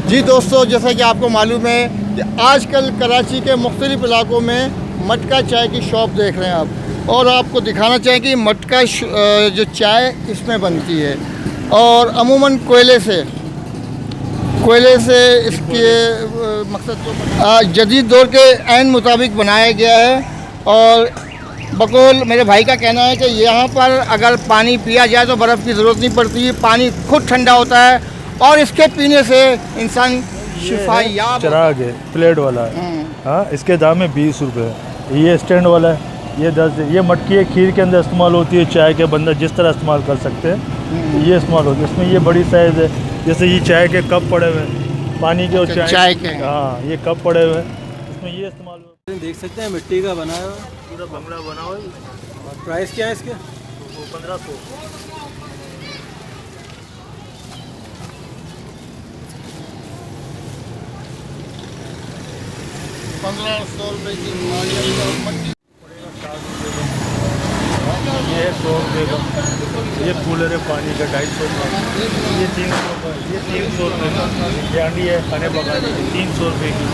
जी दोस्तों, जैसा कि आपको मालूम है कि आजकल कराची के मुख्तलिफ इलाकों में मटका चाय की शॉप देख रहे हैं आप, और आपको दिखाना चाहें कि मटका जो चाय इसमें बनती है और अमूमन कोयले से इसके मकसद को जदीद दौर के ऐन मुताबिक बनाया गया है। और बकौल मेरे भाई का कहना है कि यहाँ पर अगर पानी पिया जाए तो बर्फ़ की ज़रूरत नहीं पड़ती, पानी खुद ठंडा होता है और इसके पीने से इंसान शिफायाब। चिराग है, प्लेट वाला है। हाँ, इसके दाम है 20 रुपये। ये स्टैंड वाला है, ये 10। ये मटकी है, खीर के अंदर इस्तेमाल होती है, चाय के बंदा जिस तरह इस्तेमाल कर सकते हैं ये इस्तेमाल होती है। इसमें ये बड़ी साइज़ है, जैसे ये चाय के कप पड़े हुए हैं, पानी के और चाय के। हाँ, ये कप पड़े हुए हैं, इसमें ये इस्तेमाल होता है। देख सकते हैं मिट्टी का बना है, पूरा बंगला बना हुआ है। और प्राइस क्या है इसके? 1500। 1500 रुपये की मटकी ये 100 रुपये का। ये कूलर है पानी का 250 का। ये 300 का। ये 300 रुपये का। ये हांडी है खाने पकाने की 300 रुपये की।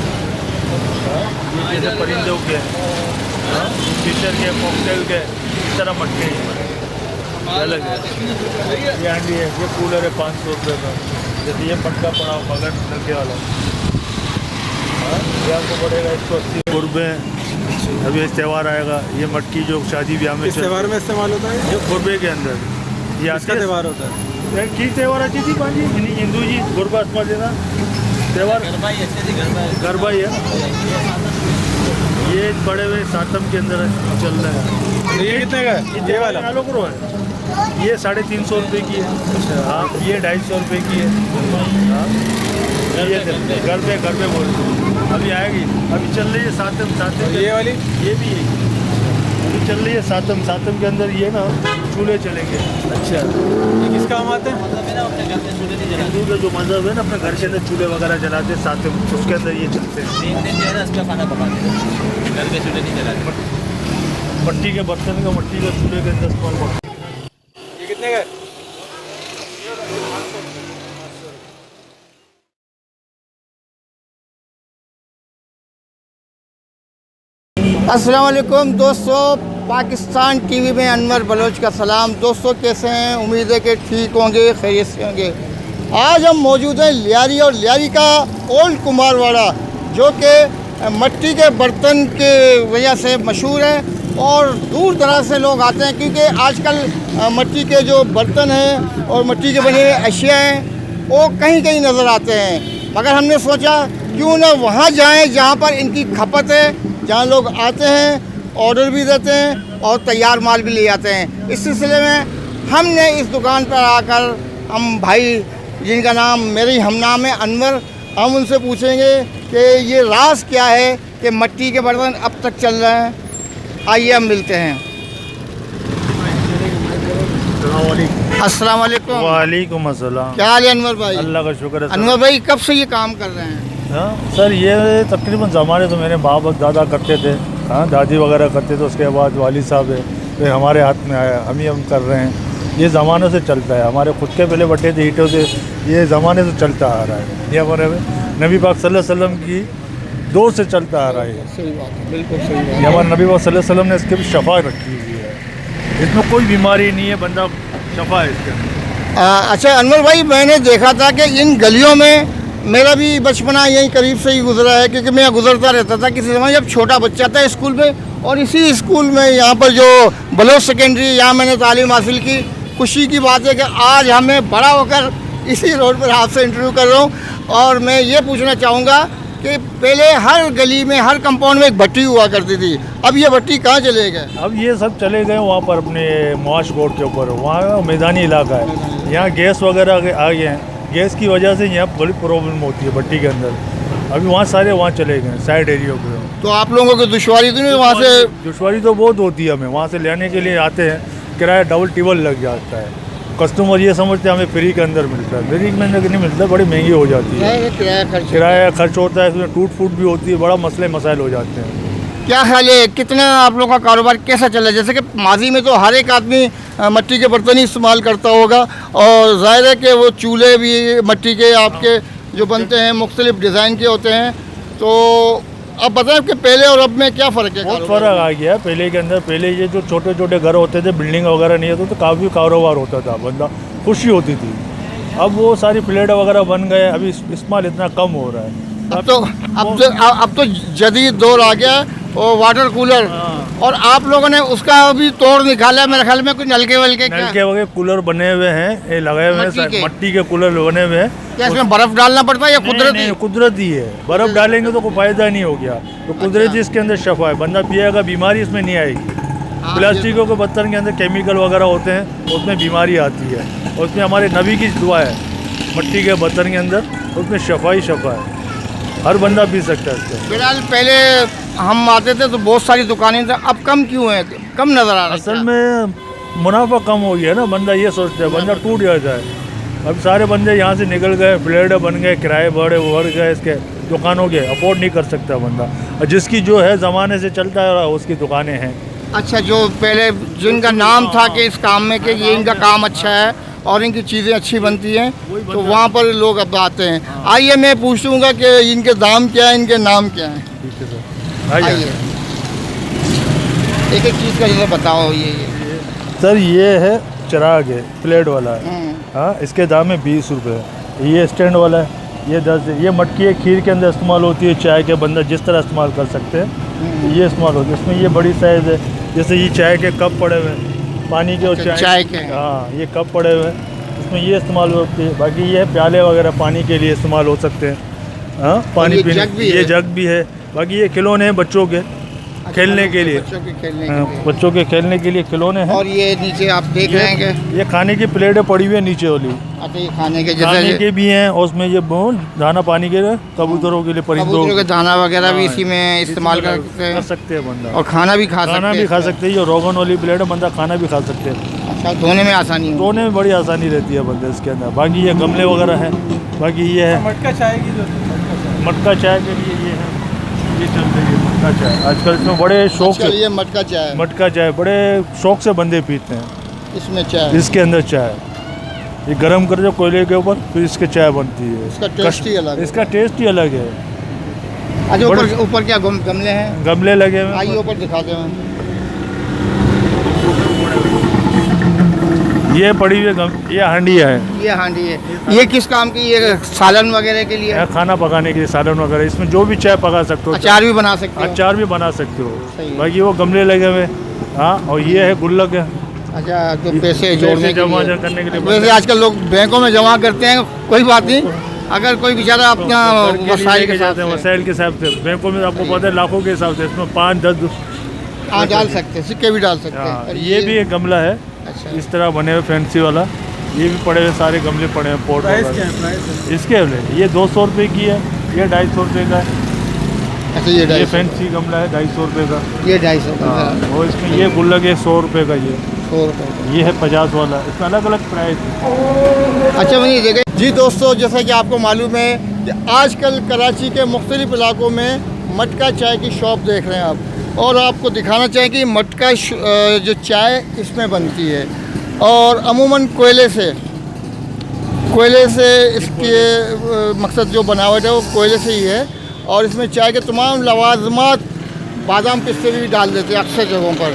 ये जैसे परिंदों के फिशर के, कॉकटेल के, इस तरह मटके अलग है। ये हांडी है, ये कूलर है 500 रुपये का। जैसे ये मटका पड़ा बगैर नलके वाला, ये आपको पड़ेगा 180 रुपये। अभी इस त्यौहार आएगा, ये मटकी जो शादी ब्याह में त्यौहार में इस्तेमाल होता है, ये खुरबे के अंदर। ये इसका त्यौहार होता है। की त्यौहार अच्छी थी पाजी हिंदू जी गुरबा इस्तेमाल देना त्यौहार गरबा ही है। ये बड़े हुए सातम के अंदर चल रहा है। ये कितने का है? ये वाला आलो करो है, ये 350 रुपये की है। हाँ, ये 250 रुपये की है। हाँ, ये घर पे बोलते अभी आएगी, अभी चल रही है सातम। ये वाली ये भी है, अभी चल रही है सातम के अंदर। ये ना चूल्हे चलेंगे। अच्छा, ये किस काम आते हैं? हिंदू का जो मज़हब है ना, अपने घर के अंदर चूल्हे वगैरह जलाते हैं सातम, उसके अंदर ये चलते हैं। 3 दिन जो है ना उसका खाना पकाते हैं, घर के चूल्हे नहीं जलाते। मट्टी के बर्तन का, मट्टी के चूल्हे के अंदर इस्तेमाल करते हैं। ये कितने का है? अस्सलाम वालेकुम दोस्तों, पाकिस्तान टीवी में अनवर बलोच का सलाम। दोस्तों कैसे हैं? उम्मीद है कि ठीक होंगे, खैरियत से होंगे। आज हम मौजूद हैं लियारी, और लियारी का ओल्ड कुमारवाड़ा जो कि मट्टी के बर्तन के वजह से मशहूर है और दूर दराज से लोग आते हैं, क्योंकि आजकल मट्टी के जो बर्तन हैं और मट्टी के बने हुए अशिया हैं वो कहीं कहीं नज़र आते हैं। मगर हमने सोचा क्यों ना वहाँ जाएँ जहाँ पर इनकी खपत है, जहाँ लोग आते हैं, ऑर्डर भी देते हैं और तैयार माल भी ले जाते हैं। इस सिलसिले में हमने इस दुकान पर आकर हम भाई जिनका नाम मेरी हम नाम है अनवर, हम उनसे पूछेंगे कि ये राज क्या है कि मट्टी के बर्तन अब तक चल रहे हैं। आइए हम मिलते हैं। अस्सलाम वालेकुम। वालेकुम अस्सलाम। क्या हाल है अनवर भाई? अल्लाह का शुक्र है। अनवर भाई कब से ये काम कर रहे हैं? हाँ सर, ये तकरीबन ज़माने तो मेरे बाप और दादा करते थे। हाँ, दादी वगैरह करते थे, उसके बाद वाली साहब है, फिर हमारे हाथ में आया, हम कर रहे हैं। ये ज़माने से चलता है, हमारे खुद के पहले बटे थे ईंटों से, ये ज़माने से चलता आ रहा है। ये हमारे नबी पाक सल्लल्लाहु अलैहि वसल्लम की दौर से चलता आ रहा है। सही बात है, बिल्कुल सही बात है। ये हमारे नबी पाक सल्लल्लाहु अलैहि वसल्लम ने इसके भी शफा रखी हुई है, इसमें कोई बीमारी नहीं है, बंदा शफा है इसके अंदर। अच्छा अनवर भाई, मैंने देखा था कि इन गलियों में, मेरा भी बचपना यहीं करीब से ही गुजरा है, क्योंकि मैं गुजरता रहता था किसी समय जब छोटा बच्चा था स्कूल में, और इसी स्कूल में यहाँ पर जो बलोच सेकेंडरी, यहाँ मैंने तालीम हासिल की। खुशी की बात है कि आज हमें बड़ा होकर इसी रोड पर आपसे इंटरव्यू कर रहा हूँ। और मैं ये पूछना चाहूँगा कि पहले हर गली में, हर कंपाउंड में एक भट्टी हुआ करती थी, अब ये भट्टी कहाँ चले गए? अब ये सब चले गए वहाँ पर अपने मुआश रोड के ऊपर, वहाँ मैदानी इलाका है। यहाँ गैस वगैरह आ गए हैं, गैस की वजह से यहाँ बड़ी प्रॉब्लम होती है भट्टी के अंदर। अभी वहाँ सारे वहाँ चले गए साइड एरिया पे। तो आप लोगों को दुश्वारी तो नहीं वहाँ से? दुश्वारी तो बहुत होती है, हमें वहाँ से लेने के लिए आते हैं, किराया डबल टिबल लग जाता है। कस्टमर ये समझते हैं हमें फ्री के अंदर मिलता है, फ्री के अंदर नहीं मिलता, बड़ी महंगी हो जाती है। किराया खर्च होता है, इसमें टूट फूट भी होती है, बड़ा मसले मसाइल हो जाते हैं। क्या ख्याल है, कितना आप लोगों का कारोबार कैसा चल रहा है? जैसे कि माजी में तो हर एक आदमी मट्टी के बर्तन ही इस्तेमाल करता होगा, और ज़ाहिर है कि वो चूल्हे भी मट्टी के आपके जो बनते हैं मुख्तलिफ डिज़ाइन के होते हैं। तो अब बताएं कि पहले और अब में क्या फ़र्क है? बहुत फ़र्क आ गया है। पहले के अंदर, पहले ये जो छोटे छोटे घर होते थे, बिल्डिंग वगैरह नहीं होता, तो काफ़ी कारोबार होता था, बंदा खुशी होती थी। अब वो सारी प्लेट वगैरह बन गए, अभी इस्तेमाल इतना कम हो रहा है। अब तो जदीद दौर आ गया, वो वाटर कूलर, और आप लोगों ने उसका अभी तोड़ निकाला है मेरे ख्याल में। कुछ नलके वलके नलके वगैरह कूलर बने हुए हैं, ये लगाए हुए हैं, मट्टी के कूलर बने हुए हैं। क्या इसमें बर्फ़ डालना पड़ता है या कुदरती? कुदरती है। बर्फ़ डालेंगे तो कोई फ़ायदा नहीं हो गया, तो कुदरती इसके अंदर शफा है, बंदा पिएगा बीमारी इसमें नहीं आएगी। प्लास्टिकों के बर्तन के अंदर केमिकल वगैरह होते हैं, उसमें बीमारी आती है। और उसमें हमारे नबी की दुआ है, मट्टी के बर्तन के अंदर, उसमें शफा ही शफा है, हर बंदा पी सकता है इसको। फिलहाल पहले हम आते थे तो बहुत सारी दुकानें थी, अब कम क्यों है? कम नज़र आ रहा है? असल में मुनाफा कम हो गया ना, बंदा ये सोचता है, बंदा टूट जाता है। अब सारे बंदे यहाँ से निकल गए, फ्लैट बन गए, किराए बढ़ गए, इसके दुकानों के अफोर्ड नहीं कर सकता बंदा। और जिसकी जो है ज़माने से चलता है उसकी दुकानें हैं। अच्छा, जो पहले जिनका नाम था कि इस काम में कि ये इनका काम अच्छा है और इनकी चीज़ें अच्छी बनती हैं, तो वहाँ पर लोग अब आते हैं। आइए मैं पूछूंगा कि इनके दाम क्या है, इनके नाम क्या है। ठीक है सर, आइए एक एक चीज़ का जैसे बताओ। ये सर ये है चिराग है, प्लेट वाला है। हाँ, इसके दाम है 20 रुपये। ये स्टैंड वाला है, ये 10 है। ये मटकी है, खीर के अंदर इस्तेमाल होती है, चाय के बंदा जिस तरह इस्तेमाल कर सकते हैं ये इस्तेमाल होती है। इसमें ये बड़ी साइज़ है, जैसे ये चाय के कप पड़े हुए हैं, पानी के और चाय के, हाँ ये कप पड़े हुए हैं, इसमें ये इस्तेमाल होती है। बाकी ये प्याले वगैरह पानी के लिए इस्तेमाल हो सकते हैं। हाँ, पानी पीने, ये जग भी है। बाकी ये खिलौने हैं बच्चों के खेलने के लिए, बच्चों के खेलने के लिए खिलौने हैं। और ये नीचे आप देख रहे हैं कि ये खाने की प्लेटें पड़ी हुई है नीचे वाली। अच्छा, ये खाने के खाने के भी हैं, और उसमें ये दाना पानी के लिए, कबूतरों के लिए, परिंदों के दाना वगैरह भी इसी में इस्तेमाल कर सकते हैं बंदा। और खाना भी खा सकते हैं। ये रोगन वाली प्लेट है, बंदा खाना भी खा सकते हैं। अच्छा, धोने में आसानी, धोने में बड़ी आसानी रहती है बंदे इसके अंदर। बाकी ये गमले वगैरह हैं। बाकी ये है मटका चाय की, जो मटका चाय के लिए ये है, ये चल रही है मटका चाय आजकल। इसमें बड़े शौक से ये मटका चाय बड़े शौक से बंदे पीते हैं। इसमें चाय, इसके अंदर चाय ये गरम कर दो कोयले के ऊपर, फिर इसके चाय बनती है। इसका टेस्ट ही अलग है। इसका टेस्ट ही अलग है। अच्छा, ऊपर क्या गमले हैं? गमले लगे हुए। आइए ऊपर दिखाते हैं। ये पड़ी हुई ये हांडी है। ये हांडी है, ये किस काम की? ये सालन वगैरह के लिए, खाना पकाने के लिए, सालन वगैरह। इसमें जो भी चाय पका सकते हो, अचार भी बना सकते हो। अचार भी बना सकते हो। बाकी वो गमले लगे हुए। हाँ, और ये है गुल्लक है। अच्छा, जो पैसे जोड़ने जमा करने के लिए। वैसे आजकल लोग बैंकों में जमा करते हैं, कोई बात नहीं। अगर कोई बेचारा अपना वसाइल के हिसाब से बैंकों में, आपको पता है लाखों के हिसाब से, इसमें 5-10 डाल सकते हैं, सिक्के भी डाल सकते हैं। ये भी एक गमला है। अच्छा, इस तरह बने हुए फैंसी वाला, ये भी पड़े हुए, सारे गमले पड़े हैं। पोर्ट इसके ये 200 रुपये की है, ये 250 रुपये का है। अच्छा, ये फैंसी गमला है 250 रुपये का। ये 250 का। और इसमें ये गुल्लक है 100 रुपये का। ये 100 रुपये। ये है 50 वाला। इसमें अलग अलग प्राइस है। अच्छा, मैंने देखा जी दोस्तों, जैसा कि आपको मालूम है कि आजकल कराची के मुख्तलिफ इलाकों में मटका चाय की शॉप देख रहे हैं आप, और आपको दिखाना चाहिए कि मटका जो चाय इसमें बनती है, और अमूमन कोयले से इसके मकसद जो बनावट है वो कोयले से ही है। और इसमें चाय के तमाम लवाजमात, बादाम पिस्ते भी डाल देते हैं अक्सर जगहों पर।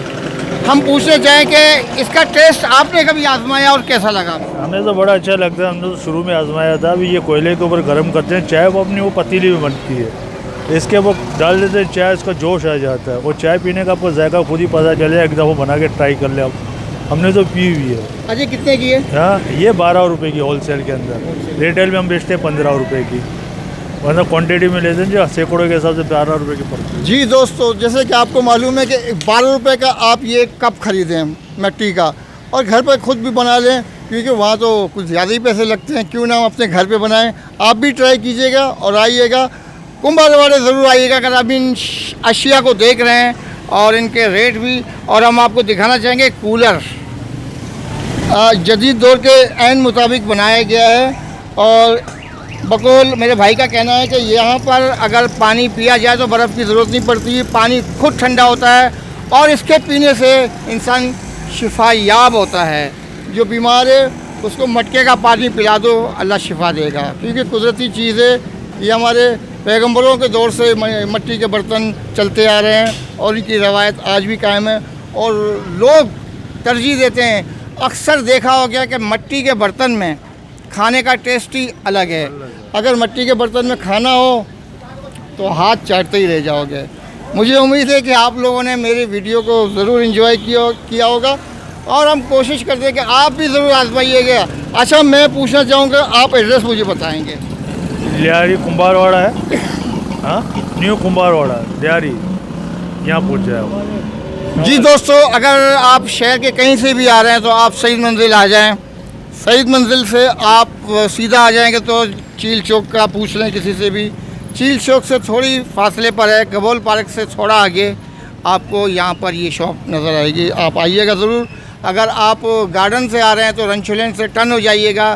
हम पूछना चाहें कि इसका टेस्ट आपने कभी आजमाया और कैसा लगा? हमें तो बड़ा अच्छा लगता है। हमने तो शुरू में आजमाया था। अभी ये कोयले के ऊपर गर्म करते हैं चाय, वो अपनी वो पतीली में बनती है, इसके वो डाल देते हैं चाय, इसका जोश आ जाता है। वो चाय पीने का आपको जायका खुद ही पता चले, एक दफ़ा बना के ट्राई कर ले आप। हमने तो पी हुई है। अच्छा, कितने की है? हाँ, ये 12 रुपये की होलसेल के अंदर। रिटेल में हम बेचते हैं 15 रुपये की, वरना क्वांटिटी में लेते हैं जो सैकड़ों के हिसाब से 12 रुपये की पड़ती है। जी दोस्तों, जैसे कि आपको मालूम है कि 12 रुपये का आप ये कप ख़रीदें मिट्टी का, और घर पर खुद भी बना लें, क्योंकि वहाँ तो कुछ ज़्यादा ही पैसे लगते हैं। क्यों ना हम अपने घर पे बनाएं? आप भी ट्राई कीजिएगा और आइएगा, कुंभारवाड़े ज़रूर आइएगा अगर आप इन अशिया को देख रहे हैं, और इनके रेट भी। और हम आपको दिखाना चाहेंगे कूलर जदीद दौर के ऐन मुताबिक बनाया गया है। और बकौल मेरे भाई का कहना है कि यहाँ पर अगर पानी पिया जाए तो बर्फ़ की ज़रूरत नहीं पड़ती, पानी खुद ठंडा होता है, और इसके पीने से इंसान शिफा याब होता है। जो बीमार है उसको मटके का पानी पिला दो, अल्लाह शिफा देगा। क्योंकि कुदरती चीज़ है ये, हमारे पैगंबरों के दौर से मिट्टी के बर्तन चलते आ रहे हैं और इनकी रवायत आज भी कायम है और लोग तरजीह देते हैं। अक्सर देखा हो गया कि मिट्टी के बर्तन में खाने का टेस्ट ही अलग है। अगर मिट्टी के बर्तन में खाना हो तो हाथ चाटते ही रह जाओगे। मुझे उम्मीद है कि आप लोगों ने मेरी वीडियो को ज़रूर एंजॉय किया होगा और हम कोशिश करते हैं कि आप भी ज़रूर आजमाइएगा। अच्छा, मैं पूछना चाहूँगा, आप एड्रेस मुझे बताएंगे? लियारी कुंभारवाड़ा है, हाँ, न्यू कुंभारवाड़ा लियारी, यहाँ पहुँच जाए। जी दोस्तों, अगर आप शहर के कहीं से भी आ रहे हैं तो आप सईद मंजिल आ जाएं। सईद मंजिल से आप सीधा आ जाएंगे तो चील चौक का पूछ लें किसी से भी। चील चौक से थोड़ी फासले पर है, गबोल पार्क से थोड़ा आगे आपको यहाँ पर ये शॉप नज़र आएगी। आप आइएगा ज़रूर। अगर आप गार्डन से आ रहे हैं तो रंचुलेन से टर्न हो जाइएगा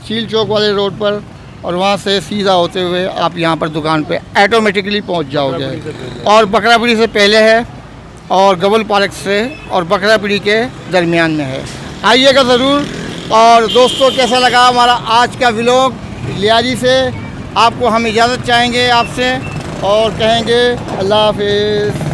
चील चौक वाले रोड पर और वहाँ से सीधा होते हुए आप यहाँ पर दुकान पे ऑटोमेटिकली पहुँच जाओगे। और बकरापीड़ी से पहले है और गबल पार्क से और बकरापीड़ी के दरमियान में है। आइएगा ज़रूर। और दोस्तों, कैसा लगा हमारा आज का व्लॉग लियारी से? आपको हम इजाज़त चाहेंगे आपसे और कहेंगे अल्लाह हाफिज़।